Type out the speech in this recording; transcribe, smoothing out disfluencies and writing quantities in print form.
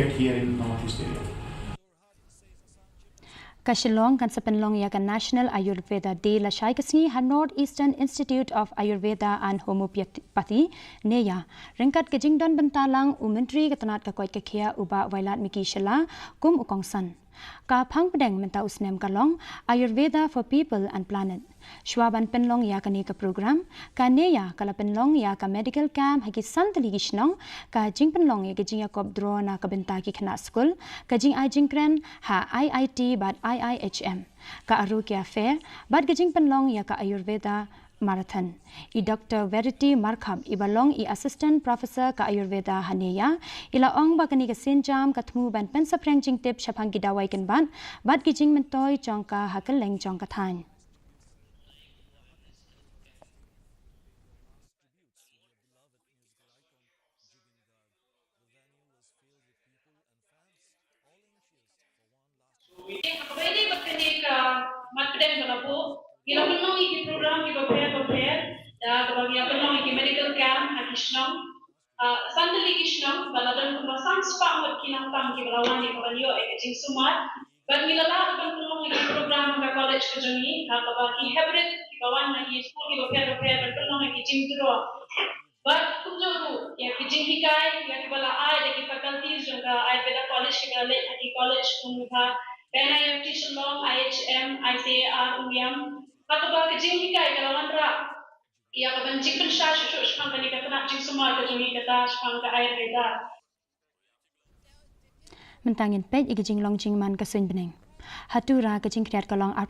effect here in Northeast area. Ka Shillong kan sepenlong ya kan National Ayurveda Day Lashai KHASI ha Northeastern Institute of Ayurveda and Homeopathy neya ringkat kejingdon bentalang menteri ketanat ka koi kekhia uba wailat miki shela kum ukongsan ka phang pedeng menta usnem kalong Ayurveda for People and Planet Shwaban penlong ya kani ka program ka neya kala penlong ya ka medical camp hagi santali gishnong ka jing penlong ya kejing yakop drona ka benta ki khana school ka jing ajing kren ha IIT bad IIHM ka arugya fair bad kejing penlong ya ka Ayurveda marathon I Dr. Verity Markham ibalong I assistant professor ka Ayurveda haneya ila ong ba kani ka sinjam ka thmu ban pen sapreng jing tip shapang gidawai kan ban bad kejing mentoy chong ka hakeleng chong ka than Pwede magkanig matpedem sa labo. Gila penong iki program ki prepare kapag ya penong iki medical camp ha Shillong. Sandali Shillong baladan kuma sanspa mat kinang tam ki balawani kabanyo e kajing sumat. But milala kan penong iki program ka college ka jungi kapag ki hybrid ki bawan na ki school ki prepare penong iki jing dro. But kumjuru ya kijing hikai ya kibala ai de ki faculties jungka Ayurveda college ki bala le ki college kumha KNIFT Shillong IHM ICAR UM atau bah kijing hikai kalawan ra ya kabancing pensha shpang kani kata jing sumar ka jungi kata shpang ka Ayurveda mentangin pej ikijing long jing man ka sun beneng hatura kejing kriat kalong